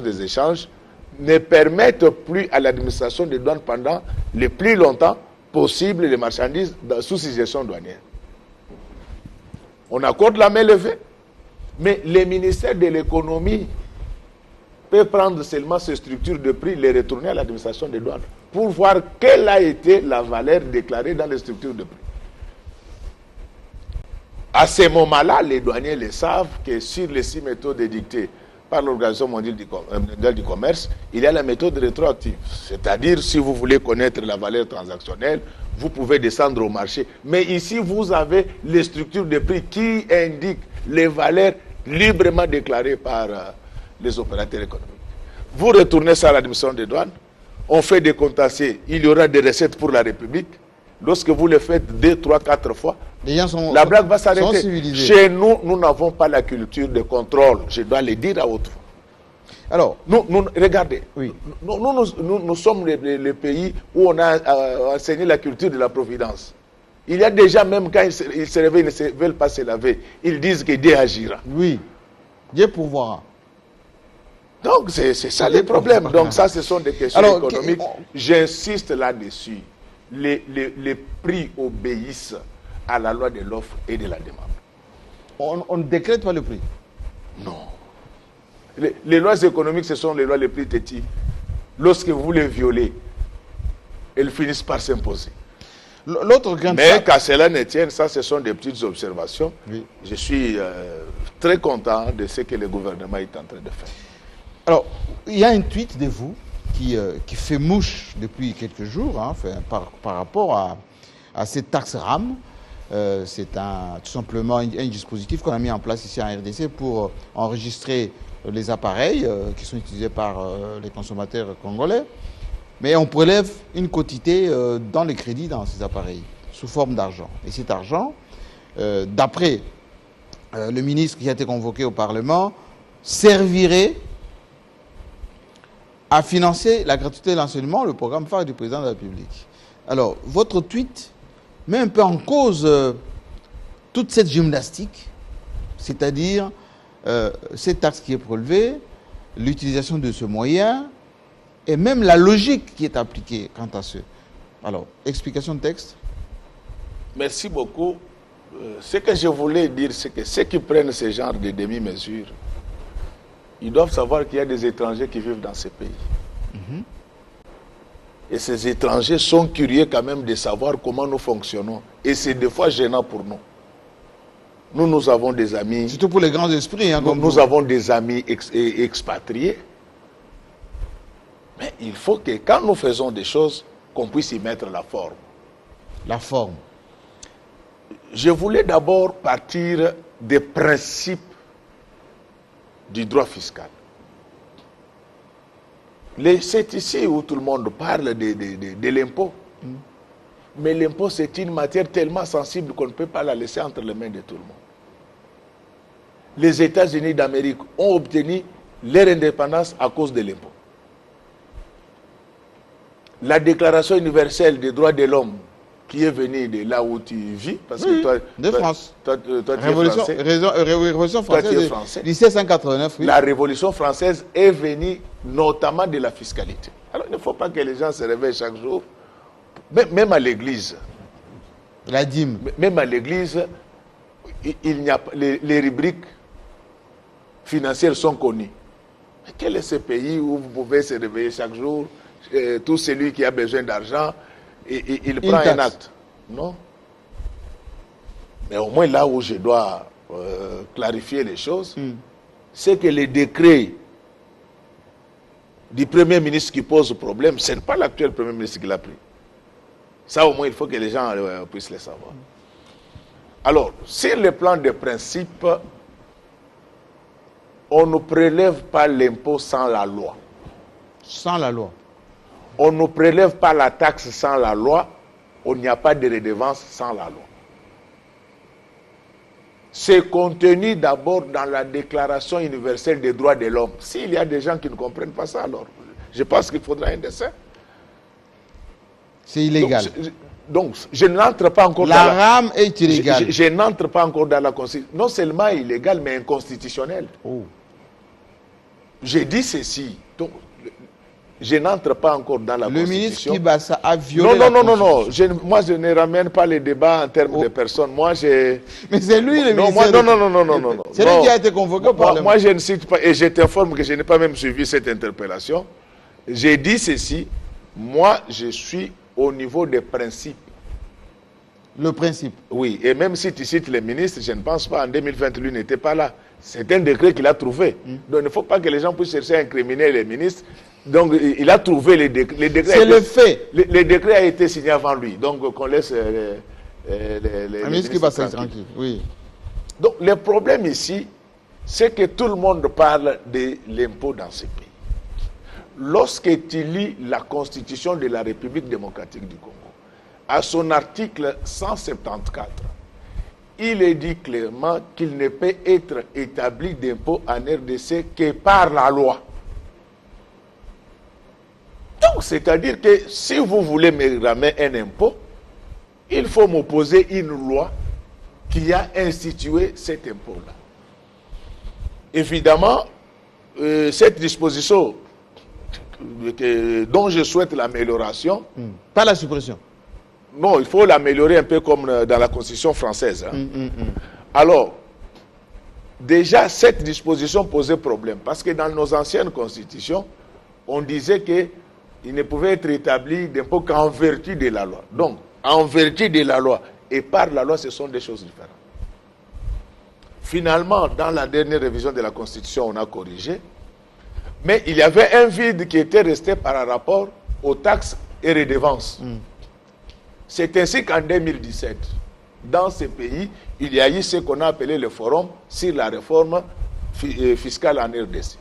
des échanges ne permettent plus à l'administration des douanes pendant le plus longtemps possible les marchandises sous suggestion douanière. On accorde la main levée, mais le ministère de l'économie peut prendre seulement ces structures de prix, les retourner à l'administration des douanes pour voir quelle a été la valeur déclarée dans les structures de prix. À ce moment-là, les douaniers le savent que sur les 6 méthodes édictées par l'Organisation mondiale du commerce, il y a la méthode rétroactive. C'est-à-dire, si vous voulez connaître la valeur transactionnelle, vous pouvez descendre au marché. Mais ici, vous avez les structures de prix qui indiquent les valeurs librement déclarées par les opérateurs économiques. Vous retournez ça à l'administration des douanes, on fait des comptations, il y aura des recettes pour la République. Lorsque vous le faites 2, 3, 4 fois, la blague va s'arrêter. Chez nous, nous n'avons pas la culture de contrôle. Je dois le dire à haute voix. Alors, regardez, oui. Nous sommes le pays où on a enseigné la culture de la providence. Il y a déjà, même quand ils se réveillent, ils ne veulent pas se laver, ils disent que Dieu agira. Oui, Dieu pourvoira. Donc, c'est ça le problème. Donc, ça, ce sont des questions économiques. J'insiste là-dessus. Les prix obéissent à la loi de l'offre et de la demande. On ne décrète pas le prix? Non. Les lois économiques, ce sont les lois les plus têtues. Lorsque vous les violez, elles finissent par s'imposer. Mais qu'à cela ne tienne, ça, ce sont des petites observations. Oui. Je suis très content de ce que le gouvernement est en train de faire. Alors, il y a un tweet de vous qui fait mouche depuis quelques jours, hein, par rapport à cette taxe RAM. C'est tout simplement un dispositif qu'on a mis en place ici en RDC pour enregistrer les appareils qui sont utilisés par les consommateurs congolais. Mais on prélève une quotité dans les crédits dans ces appareils, sous forme d'argent. Et cet argent, d'après le ministre qui a été convoqué au Parlement, servirait à financer la gratuité de l'enseignement, le programme phare du président de la République. Alors, votre tweet met un peu en cause toute cette gymnastique, c'est-à-dire cette taxe qui est prélevée, l'utilisation de ce moyen, et même la logique qui est appliquée quant à ce. Alors, explication de texte. Merci beaucoup. Ce que je voulais dire, c'est que ceux qui prennent ce genre de demi-mesures, ils doivent savoir qu'il y a des étrangers qui vivent dans ces pays. Et ces étrangers sont curieux quand même de savoir comment nous fonctionnons. Et c'est des fois gênant pour nous. Nous avons des amis... Surtout pour les grands esprits. Hein, nous avons des amis expatriés. Mais il faut que quand nous faisons des choses, qu'on puisse y mettre la forme. La forme. Je voulais d'abord partir des principes du droit fiscal. C'est ici où tout le monde parle de l'impôt. Mais l'impôt, c'est une matière tellement sensible qu'on ne peut pas la laisser entre les mains de tout le monde. Les États-Unis d'Amérique ont obtenu leur indépendance à cause de l'impôt. La Déclaration universelle des droits de l'homme, qui est venue de là où tu vis, parce que toi, de France. Toi, tu es français. Révolution française. Toi, tu es français. 1789, oui. La Révolution française est venue notamment de la fiscalité. Alors, il ne faut pas que les gens se réveillent chaque jour, même à l'église. La dîme. Même à l'église, il n'y a les rubriques financières sont connues. Mais quel est ce pays où vous pouvez se réveiller chaque jour, tout celui qui a besoin d'argent, il prend un acte? Non. Mais au moins là où je dois clarifier les choses, c'est que les décrets du Premier ministre qui pose problème, ce n'est pas l'actuel Premier ministre qui l'a pris. Ça, au moins, il faut que les gens puissent le savoir. Alors, sur le plan des principes, on ne prélève pas l'impôt sans la loi. Sans la loi. On ne prélève pas la taxe sans la loi. On n'y a pas de redevance sans la loi. C'est contenu d'abord dans la Déclaration universelle des droits de l'homme. S'il y a des gens qui ne comprennent pas ça, alors je pense qu'il faudra un dessin. C'est illégal. Donc, je n'entre pas encore la rame est illégale. Je n'entre pas encore dans la Constitution. Non seulement illégal, mais inconstitutionnel. Oh. j'ai dit ceci. Donc, je n'entre pas encore dans la Constitution. Le ministre Kibasa a violé la Non. Constitution. Moi, je ne ramène pas les débats en termes de personnes. Moi, j'ai... Mais c'est lui le Non, ministre. non. C'est lui qui a été convoqué au Parlement. Moi, je ne cite pas, et je t'informe que je n'ai pas même suivi cette interpellation. J'ai dit ceci. Moi, je suis au niveau des principes. Le principe. Oui, et même si tu cites les ministres, je ne pense pas, en 2020, lui n'était pas là. C'est un décret qu'il a trouvé. Donc, il ne faut pas que les gens puissent chercher à incriminer les ministres. Donc, il a trouvé les décrets. C'est le fait. Les décrets a été signé avant lui. Donc, qu'on laisse les ministre qui va s'être tranquille. Oui. Donc, le problème ici, c'est que tout le monde parle de l'impôt dans ce pays. Lorsque tu lis la Constitution de la République démocratique du Congo, à son article 174, il est dit clairement qu'il ne peut être établi d'impôt en RDC que par la loi. Donc, c'est-à-dire que si vous voulez me ramener un impôt, il faut m'opposer une loi qui a institué cet impôt-là. Évidemment, cette disposition dont je souhaite l'amélioration... Pas la suppression. Non, il faut l'améliorer un peu comme dans la Constitution française. Alors, déjà, cette disposition posait problème. Parce que dans nos anciennes constitutions, on disait qu'il ne pouvait être établi d'impôt qu'en vertu de la loi. Donc, en vertu de la loi et par la loi, ce sont des choses différentes. Finalement, dans la dernière révision de la Constitution, on a corrigé. Mais il y avait un vide qui était resté par rapport aux taxes et redevances. C'est ainsi qu'en 2017, dans ce pays, il y a eu ce qu'on a appelé le forum sur la réforme fiscale en RDC.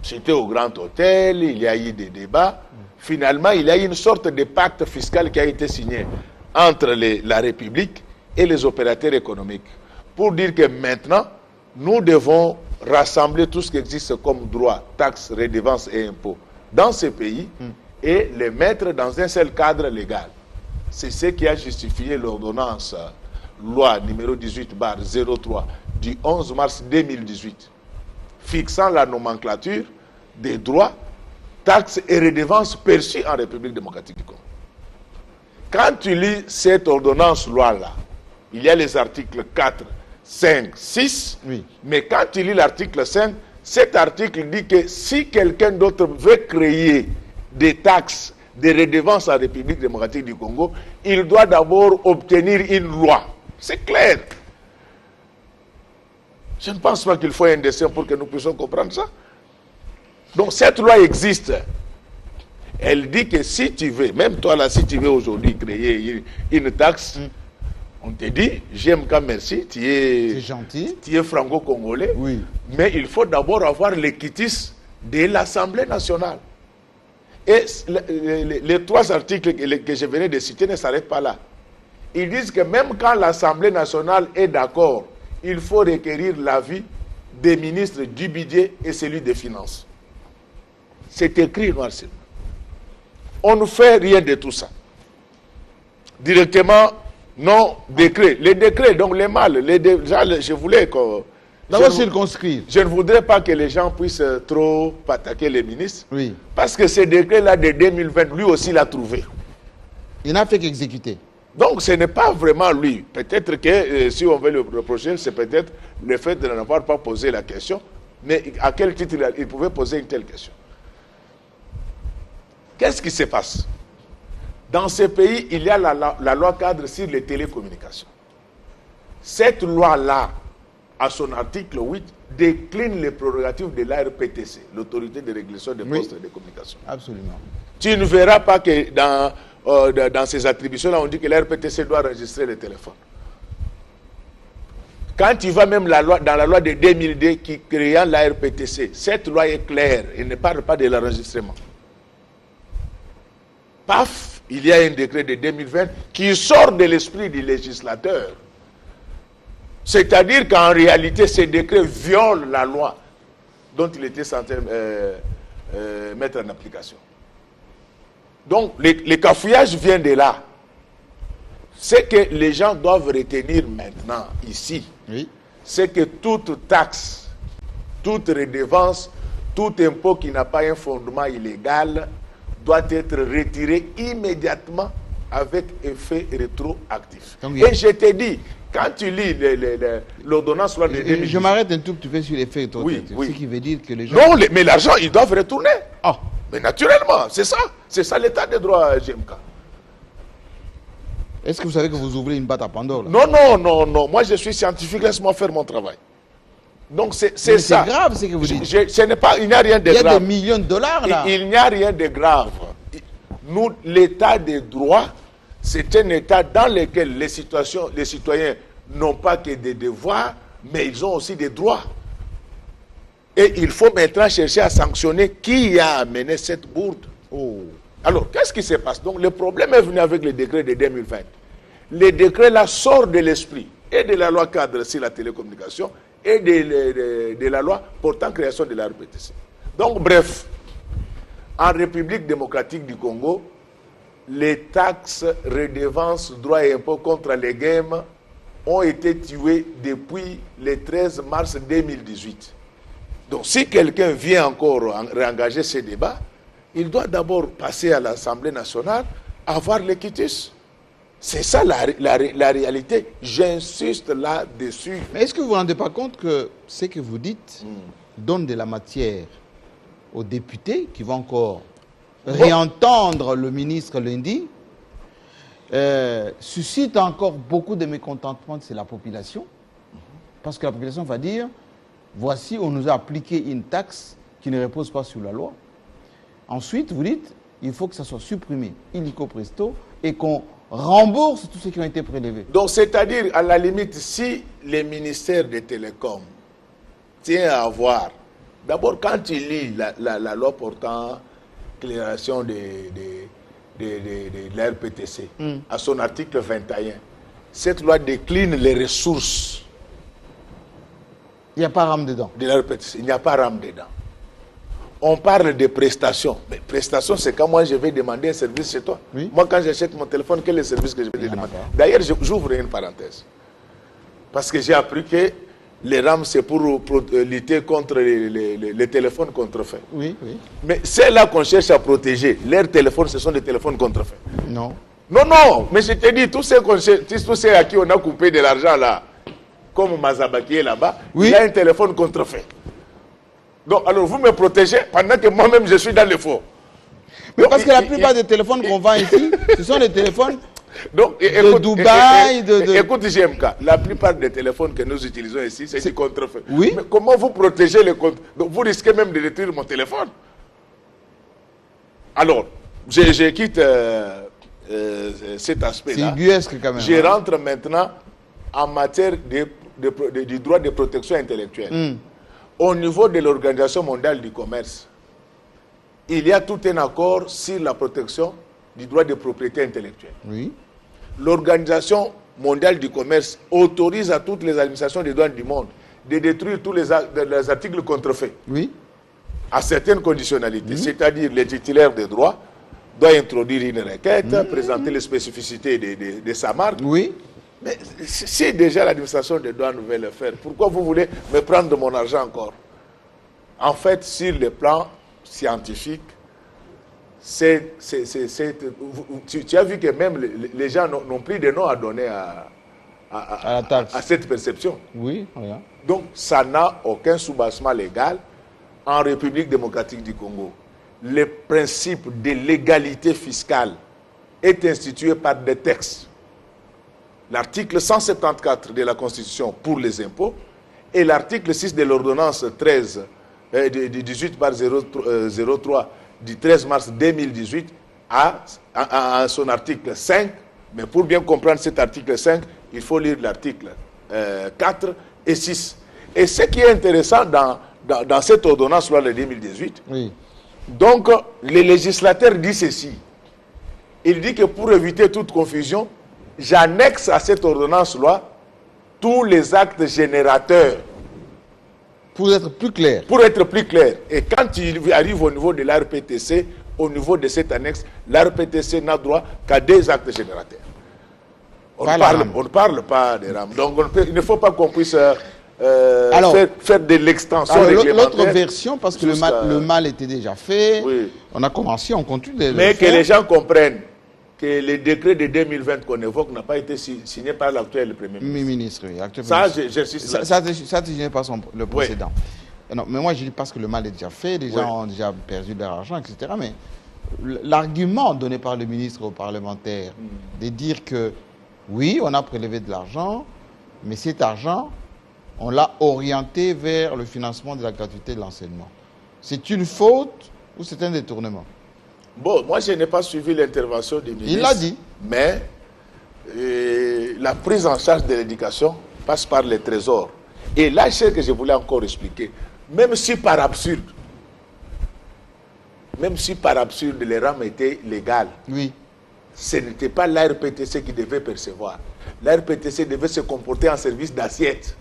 C'était au Grand Hôtel, il y a eu des débats. Finalement, il y a eu une sorte de pacte fiscal qui a été signé entre la République et les opérateurs économiques. Pour dire que maintenant, nous devons rassembler tout ce qui existe comme droit, taxes, redevances et impôts dans ce pays et les mettre dans un seul cadre légal. C'est ce qui a justifié l'ordonnance loi numéro 18/03 du 11 mars 2018, fixant la nomenclature des droits, taxes et redevances perçus en République démocratique du Congo. Quand tu lis cette ordonnance loi-là, il y a les articles 4, 5, 6, oui. Mais quand tu lis l'article 5, cet article dit que si quelqu'un d'autre veut créer des taxes, des redevances en République démocratique du Congo, il doit d'abord obtenir une loi. C'est clair. Je ne pense pas qu'il faut un dessin pour que nous puissions comprendre ça. Donc cette loi existe. Elle dit que si tu veux, même toi là, si tu veux aujourd'hui créer une taxe, on te dit, JMK merci, tu es gentil, tu es franco-congolais, oui. Mais il faut d'abord avoir le quitus de l'Assemblée nationale. Et les trois articles que je venais de citer ne s'arrêtent pas là. Ils disent que même quand l'Assemblée nationale est d'accord, il faut requérir l'avis des ministres du budget et celui des finances. C'est écrit noir sur blanc. On ne fait rien de tout ça. Directement, non, décret. Les décrets, donc les mâles, je voulais que... D'abord circonscrire. Je ne voudrais pas que les gens puissent trop attaquer les ministres. Oui. Parce que ce décret-là de 2020, lui aussi l'a trouvé. Il n'a fait qu'exécuter. Donc ce n'est pas vraiment lui. Peut-être que si on veut le reprocher, c'est peut-être le fait de n'avoir pas posé la question. Mais à quel titre il pouvait poser une telle question? Qu'est-ce qui se passe? Dans ce pays, il y a la loi cadre sur les télécommunications. Cette loi-là, à son article 8, décline les prérogatives de l'ARPTC, l'autorité de régulation des postes et des communications. Absolument. Tu ne verras pas que dans ces attributions-là, on dit que l'ARPTC doit enregistrer les téléphones. Quand tu vas même dans la loi de 2002 qui créant l'ARPTC, cette loi est claire, elle ne parle pas de l'enregistrement. Paf, il y a un décret de 2020 qui sort de l'esprit du législateur. C'est-à-dire qu'en réalité, ce décret viole la loi dont il était censé mettre en application. Donc, le cafouillage vient de là. Ce que les gens doivent retenir maintenant, ici, c'est que toute taxe toute redevance, tout impôt qui n'a pas un fondement illégal doit être retiré immédiatement avec effet rétroactif. Donc, et je te dis, quand tu lis l'ordonnance loi de 2018... Je m'arrête un tout petit peu sur l'effet rétroactif. Oui. Ce qui veut dire que les gens... Non, mais l'argent, ils doivent retourner. Ah. Mais naturellement, c'est ça. C'est ça l'état de droit, GMK. Est-ce que vous savez que vous ouvrez une boîte à Pandore là? Non. Moi, je suis scientifique. Laisse-moi faire mon travail. Donc, c'est ça. C'est grave ce que vous dites. Ce n'est pas... Il n'y a rien de grave. Il y a des millions de dollars là. Il n'y a rien de grave. Nous, l'état de droit, c'est un état dans lequel les citoyens n'ont pas que des devoirs, mais ils ont aussi des droits. Et il faut maintenant chercher à sanctionner qui a amené cette bourde. Oh. Alors, qu'est-ce qui se passe? Donc, le problème est venu avec le décret de 2020. Le décret là sort de l'esprit et de la loi cadre sur la télécommunication et de la loi portant création de la RPTC. Donc, bref, en République démocratique du Congo, les taxes, redevances, droits et impôts contre les games ont été tués depuis le 13 mars 2018. Donc, si quelqu'un vient encore réengager ce débat, il doit d'abord passer à l'Assemblée nationale, avoir le quitus. C'est ça la réalité. J'insiste là-dessus. Mais est-ce que vous ne vous rendez pas compte que ce que vous dites donne de la matière aux députés qui vont encore réentendre le ministre lundi, suscite encore beaucoup de mécontentement de la population, parce que la population va dire, voici, on nous a appliqué une taxe qui ne repose pas sur la loi. Ensuite, vous dites, il faut que ça soit supprimé, illico presto, et qu'on rembourse tous ceux qui ont été prélevés. Donc, c'est-à-dire, à la limite, si le ministère des Télécoms tient à avoir, d'abord, quand il lit la loi portant déclaration de la RPTC, à son article 21, cette loi décline les ressources. Il n'y a pas rame dedans. De la RPTC. Il n'y a pas rame dedans. On parle de prestations. Mais prestations, c'est quand moi je vais demander un service chez toi. Oui. Moi, quand j'achète mon téléphone, quel est le service que je vais te demander? D'ailleurs, j'ouvre une parenthèse. Parce que j'ai appris que les rames, c'est pour lutter contre les téléphones contrefaits. Oui. Mais c'est là qu'on cherche à protéger. Leurs téléphones, ce sont des téléphones contrefaits. Non. Non, mais je te dis, tous ceux à qui on a coupé de l'argent là, comme Mazabaki est là-bas, oui. Il a un téléphone contrefait. Donc, alors vous me protégez pendant que moi-même je suis dans le faux. Mais parce que la plupart des téléphones qu'on vend ici, ce sont des téléphones de Dubaï. Écoute, GMK, la plupart des téléphones que nous utilisons ici, c'est du contrefait. Oui. Mais comment vous protégez les contre? Donc vous risquez même de détruire mon téléphone. Alors, je quitte cet aspect-là. C'est ubuesque quand même. Je rentre maintenant en matière du droit de protection intellectuelle. Au niveau de l'Organisation mondiale du commerce, il y a tout un accord sur la protection du droit de propriété intellectuelle. Oui. L'Organisation mondiale du commerce autorise à toutes les administrations des douanes du monde de détruire tous les articles contrefaits. Oui. À certaines conditionnalités. C'est-à-dire, les titulaires des droits doivent introduire une requête, présenter les spécificités de sa marque. Oui. Mais si déjà l'administration des douanes veut le faire, pourquoi vous voulez me prendre de mon argent encore? En fait, sur le plan scientifique, tu as vu que même les gens n'ont plus de nom à donner à la taxe. À cette perception. Oui, regarde. Donc, ça n'a aucun soubassement légal en République démocratique du Congo. Le principe de l'égalité fiscale est institué par des textes. L'article 174 de la Constitution pour les impôts et l'article 6 de l'ordonnance 13 du 18/03 du 13 mars 2018 à son article 5. Mais pour bien comprendre cet article 5, il faut lire l'article 4 et 6. Et ce qui est intéressant dans cette ordonnance loi de 2018, oui. Donc le législateur dit ceci. Il dit que pour éviter toute confusion, j'annexe à cette ordonnance-loi tous les actes générateurs. Pour être plus clair. Pour être plus clair. Et quand il arrive au niveau de l'RPTC, au niveau de cette annexe, l'RPTC n'a droit qu'à 2 actes générateurs. On ne parle pas des rames. Donc il ne faut pas qu'on puisse faire de l'extension réglementaire. L'autre version, parce que le mal était déjà fait, oui. On a commencé, on continue. Mais que les gens comprennent que le décret de 2020 qu'on évoque n'a pas été signé par l'actuel Premier ministre. Oui, actuel ça, j'insiste. Ça ne gêne pas le précédent. Oui. Non, mais moi, je dis parce que le mal est déjà fait, les gens ont déjà perdu leur argent, etc. Mais l'argument donné par le ministre aux parlementaires de dire que oui, on a prélevé de l'argent, mais cet argent, on l'a orienté vers le financement de la gratuité de l'enseignement. C'est une faute ou c'est un détournement? Bon, moi, je n'ai pas suivi l'intervention du ministre. Il l'a dit. Mais la prise en charge de l'éducation passe par les trésors. Et là, c'est ce que je voulais encore expliquer. Même si par absurde, les rames étaient légales, oui. Ce n'était pas l'ARPTC qui devait percevoir. L'ARPTC devait se comporter en service d'assiette.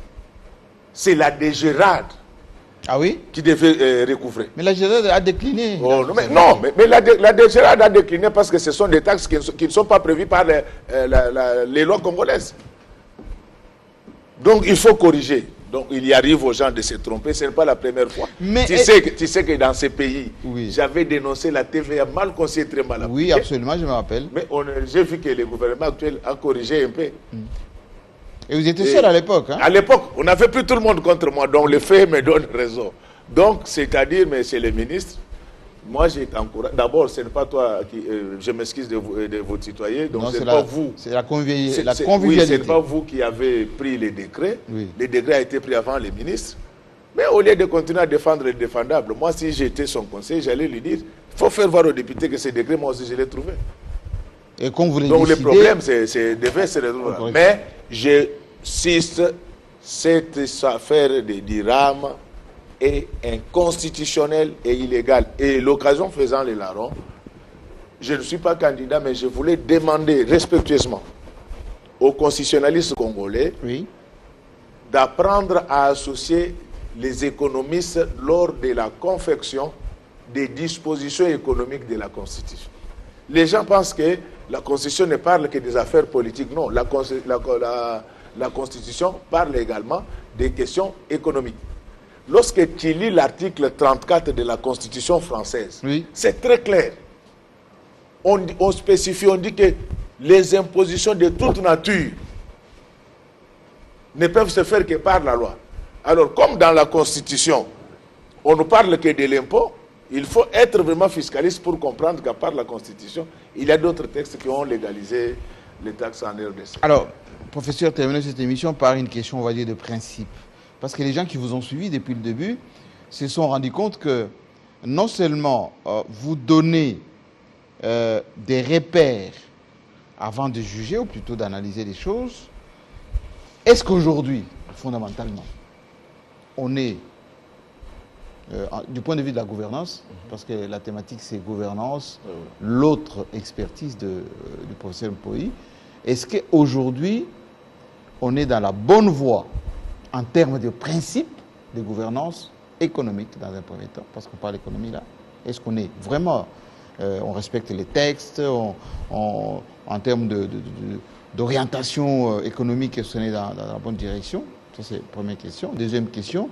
C'est la DGRAD qui devait recouvrer. Mais la DGRAD a décliné. Oh, mais la DGRAD a décliné parce que ce sont des taxes qui ne sont pas prévues par les lois congolaises. Donc il faut corriger. Donc il y arrive aux gens de se tromper, ce n'est pas la première fois. Mais tu sais que dans ces pays, j'avais dénoncé la TVA mal conseillée, très mal appliquée. Oui, absolument, je me rappelle. Mais j'ai vu que le gouvernement actuel a corrigé un peu. Et vous étiez seul à l'époque, hein? À l'époque, on n'avait plus tout le monde contre moi, donc le fait me donne raison. Donc, c'est-à-dire, monsieur le ministre, moi j'ai encouragé. D'abord, ce n'est pas toi qui. Je m'excuse de vous tutoyer, donc ce n'est pas vous. C'est la convivialité. Oui, ce n'est pas vous qui avez pris les décrets. Oui. Le décret a été pris avant les ministres. Mais au lieu de continuer à défendre le défendable, moi, si j'étais son conseiller, j'allais lui dire il faut faire voir aux députés que ce décret, moi aussi, je l'ai trouvé. Et quand vous donc, le problème, c'est devait se résoudre. Mais j'insiste, cette affaire de DIRAM est inconstitutionnelle et illégale. Et l'occasion faisant les larrons, je ne suis pas candidat, mais je voulais demander respectueusement aux constitutionnalistes congolais d'apprendre à associer les économistes lors de la confection des dispositions économiques de la Constitution. Les gens pensent que la Constitution ne parle que des affaires politiques. Non, la Constitution parle également des questions économiques. Lorsque tu lis l'article 34 de la Constitution française, c'est très clair. On spécifie, on dit que les impositions de toute nature ne peuvent se faire que par la loi. Alors, comme dans la Constitution, on ne parle que de l'impôt, il faut être vraiment fiscaliste pour comprendre qu'à part la Constitution, il y a d'autres textes qui ont légalisé les taxes en RDC. Alors, professeur, terminons cette émission par une question, on va dire, de principe. Parce que les gens qui vous ont suivi depuis le début se sont rendus compte que non seulement vous donnez des repères avant de juger, ou plutôt d'analyser les choses, est-ce qu'aujourd'hui, fondamentalement, on est, du point de vue de la gouvernance, parce que la thématique c'est gouvernance, l'autre expertise du professeur Mpoyi, est-ce qu'aujourd'hui, on est dans la bonne voie en termes de principes de gouvernance économique dans un premier temps, parce qu'on parle d'économie là, est-ce qu'on est vraiment, on respecte les textes, en termes d'orientation économique, est-ce qu'on est dans la bonne direction? Ça c'est la première question. Deuxième question,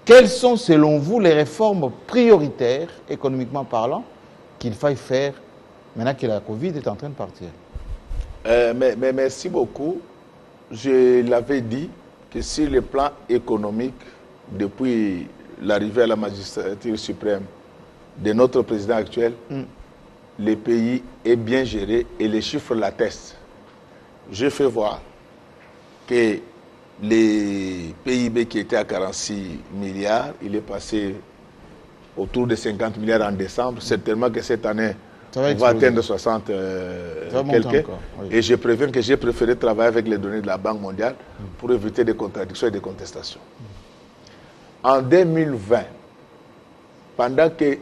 quelles sont selon vous les réformes prioritaires, économiquement parlant, qu'il faille faire maintenant que la Covid est en train de partir? Mais merci beaucoup. Je l'avais dit que sur le plan économique, depuis l'arrivée à la magistrature suprême de notre président actuel, le pays est bien géré et les chiffres l'attestent. Je fais voir que les PIB qui était à 46 milliards, il est passé autour de 50 milliards en décembre. Certainement que cette année, on va atteindre 60 quelques. Oui. Et je préviens que j'ai préféré travailler avec les données de la Banque mondiale pour éviter des contradictions et des contestations. En 2020, pendant que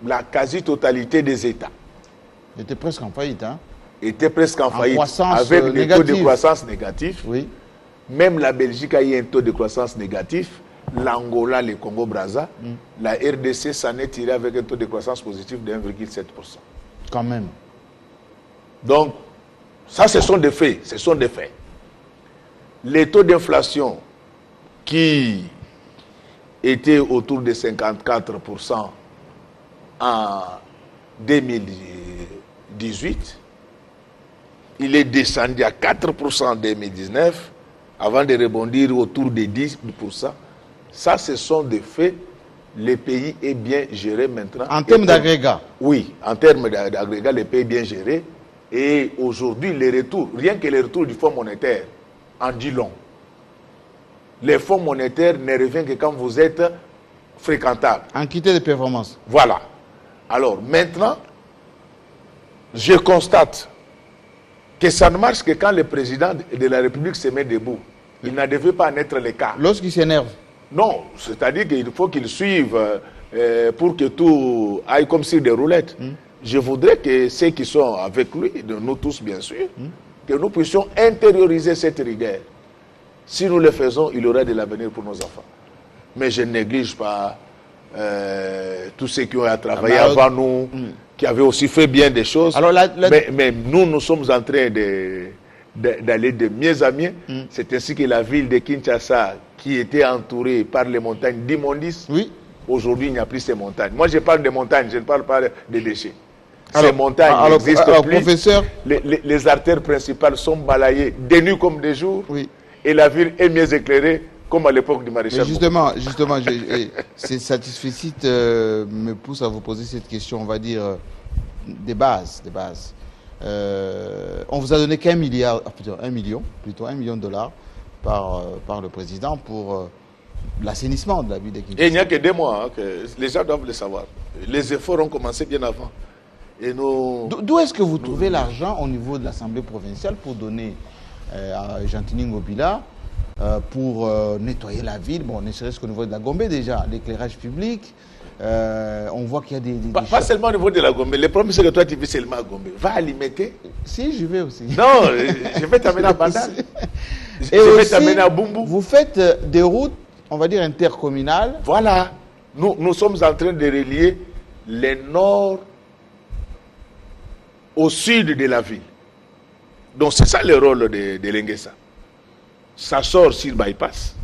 la quasi-totalité des États était presque en faillite, était presque en faillite, avec des taux de croissance négatifs. Oui. Même la Belgique a eu un taux de croissance négatif. L'Angola, le Congo-Brazza, la RDC s'en est tirée avec un taux de croissance positif de 1,7%. Quand même. Donc, ça, ce sont des faits. Ce sont des faits. Les taux d'inflation qui était autour de 54% en 2018, il est descendu à 4% en 2019, avant de rebondir autour de 10%. Ça, ce sont des faits. Le pays est bien géré maintenant. En termes d'agrégat? Oui, en termes d'agrégat, le pays est bien géré. Et aujourd'hui, les retours, rien que les retours du Fonds monétaire, en dit long. Les fonds monétaires ne reviennent que quand vous êtes fréquentable. En quitté de performance. Voilà. Alors maintenant, je constate que ça ne marche que quand le président de la République se met debout. Il ne devait pas en être le cas. Lorsqu'il s'énerve? Non, c'est-à-dire qu'il faut qu'il suive pour que tout aille comme sur des roulettes. Je voudrais que ceux qui sont avec lui, de nous tous bien sûr, que nous puissions intérioriser cette rigueur. Si nous le faisons, il y aura de l'avenir pour nos enfants. Mais je ne néglige pas tous ceux qui ont travaillé avant nous, qui avaient aussi fait bien des choses. Alors, mais nous sommes en train d'aller de mieux en mieux. C'est ainsi que la ville de Kinshasa, qui était entourée par les montagnes d'immondices, oui. Aujourd'hui, il n'y a plus ces montagnes. Moi, je parle de montagnes, je ne parle pas des déchets. Ces montagnes n'existent plus. Professeur, les artères principales sont balayées de nuit comme de jour. Oui. Et la ville est mieux éclairée comme à l'époque du maréchal. Justement, ces satisfaits me poussent à vous poser cette question, on va dire, des bases. On vous a donné qu'un million, plutôt $1 million par le président pour l'assainissement de la ville de Kinshasa. Et il n'y a que 2 mois, hein, que les gens doivent le savoir. Les efforts ont commencé bien avant. D'où est-ce que vous trouvez l'argent au niveau de l'Assemblée provinciale pour donner à Gentini Ngobila pour nettoyer la ville, bon, ne serait-ce qu'au niveau de la Gombe déjà, l'éclairage public, on voit qu'il y a des pas seulement au niveau de la Gombe, le problème c'est que toi tu vis seulement à Gombe. Va alimenter. Si, je vais aussi. Non, je vais t'amener à Bandal. Je vais t'amener à Bumbu. Vous faites des routes, on va dire intercommunales. Voilà. Nous sommes en train de relier le nord au sud de la ville. Donc c'est ça le rôle de Lenguesa. Ça sort sur bypass,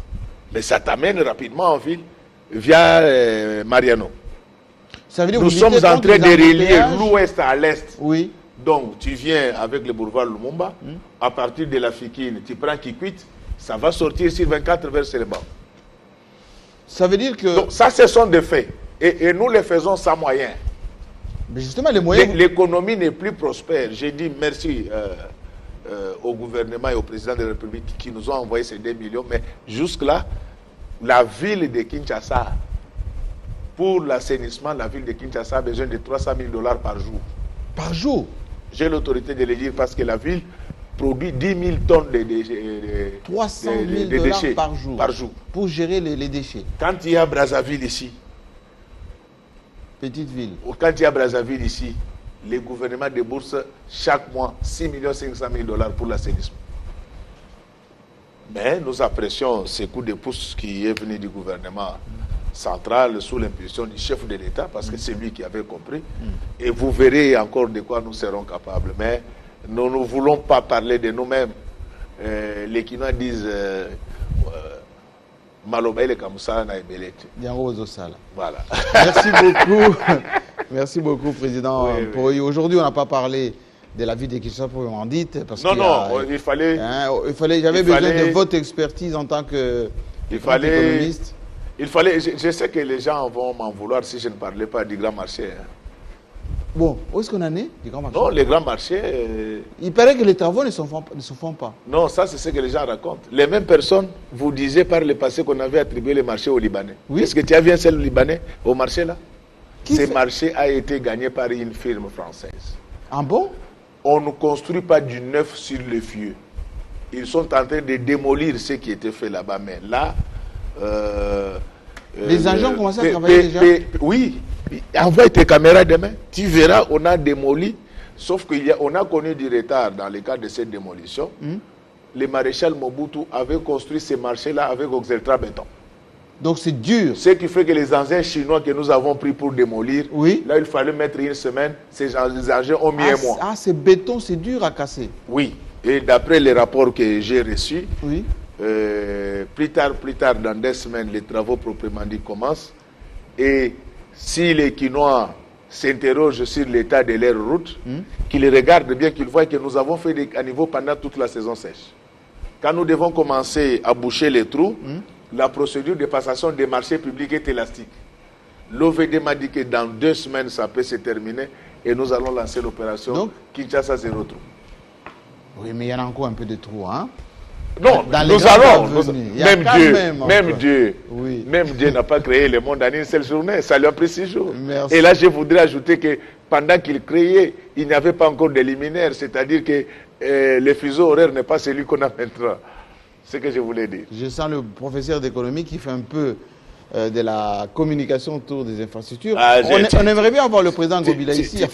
mais ça t'amène rapidement en ville via Mariano. Ça veut dire nous sommes en train de relier l'ouest à l'est. Oui. Donc tu viens avec le boulevard Lumumba, à partir de la Fikine, tu prends Kikwit, ça va sortir sur 24 vers Seleba. Ça veut dire que... Donc ça, ce sont des faits. Et nous les faisons sans moyens. Mais justement, les moyens... L'économie n'est plus prospère. J'ai dit merci au gouvernement et au président de la République qui nous ont envoyé ces 2 millions. Mais jusque-là, la ville de Kinshasa, pour l'assainissement, la ville de Kinshasa a besoin de $300 000 par jour. Par jour? J'ai l'autorité de le dire parce que la ville produit 10 000 tonnes de déchets. 300 000 $ par jour. Par jour. Pour gérer les déchets. Quand il y a Brazzaville ici, petite ville. Quand il y a Brazzaville ici, le gouvernement débourse chaque mois 6 500 000 $ pour l'assainissement. Mais nous apprécions ce coup de pouce qui est venu du gouvernement central sous l'impulsion du chef de l'État, parce que c'est lui qui avait compris. Et vous verrez encore de quoi nous serons capables. Mais nous ne voulons pas parler de nous-mêmes. Les Kinois disent Malobele comme ça, na ebelete. Voilà. Merci beaucoup. Merci beaucoup, Président. Oui. Aujourd'hui, on n'a pas parlé de la vie de Kinshasa proprement dite. Parce il fallait. J'avais besoin de votre expertise en tant qu'économiste. Il fallait. Je sais que les gens vont m'en vouloir si je ne parlais pas du grand marché. Hein. Bon, où est-ce qu'on en est, du grand marché? Non, les grands marchés... Il paraît que les travaux ne se font pas. Non, ça c'est ce que les gens racontent. Les mêmes personnes vous disaient par le passé qu'on avait attribué les marchés aux Libanais. Oui. Est-ce que tu as vu un seul Libanais au marché là? Ce marché a été gagné par une firme française. Ah bon? On ne construit pas du neuf sur le vieux. Ils sont en train de démolir ce qui était fait là-bas. Mais là... les agents ont commencé à travailler déjà? Oui. Envoie tes caméras demain. Tu verras, on a démoli. Sauf qu'on a connu du retard dans le cadre de cette démolition. Le maréchal Mobutu avait construit ces marchés-là avec Oxeltra béton. Donc c'est dur. Ce qui fait que les engins chinois que nous avons pris pour démolir, oui. Là il fallait mettre une semaine, ces engins ont mis un mois. Ah, c'est béton, c'est dur à casser. Oui. Et d'après les rapports que j'ai reçus, oui. plus tard, dans 2 semaines, les travaux proprement dit commencent. Et si les Quinois s'interrogent sur l'état de leur route, qu'ils regardent bien, qu'ils voient que nous avons fait des caniveaux pendant toute la saison sèche. Quand nous devons commencer à boucher les trous, la procédure de passation des marchés publics est élastique. L'OVD m'a dit que dans 2 semaines, ça peut se terminer et nous allons lancer l'opération Kinshasa Zéro Trou. Oui, mais il y en a encore un peu de trous, hein? Non, nous allons. Même Dieu n'a pas créé le monde en une seule journée. Ça lui a pris 6 jours. Merci. Et là, je voudrais ajouter que pendant qu'il créait, il n'y avait pas encore de liminaire. C'est-à-dire que le fuseau horaire n'est pas celui qu'on a maintenant. C'est ce que je voulais dire. Je sens le professeur d'économie qui fait un peu de la communication autour des infrastructures. On aimerait bien avoir le président Ngobila ici.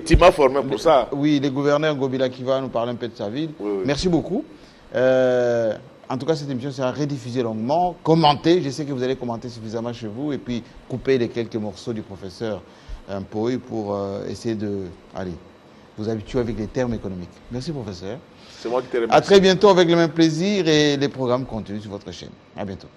Tu m'as formé pour ça. Oui, le gouverneur Ngobila qui va nous parler un peu de sa ville. Oui. Merci beaucoup. En tout cas, cette émission sera rediffusée longuement, commentée. Je sais que vous allez commenter suffisamment chez vous et puis couper les quelques morceaux du professeur Mpoyi pour essayer de vous habituer avec les termes économiques. Merci, professeur. C'est moi qui te remercie. À très bientôt avec le même plaisir et les programmes continuent sur votre chaîne. À bientôt.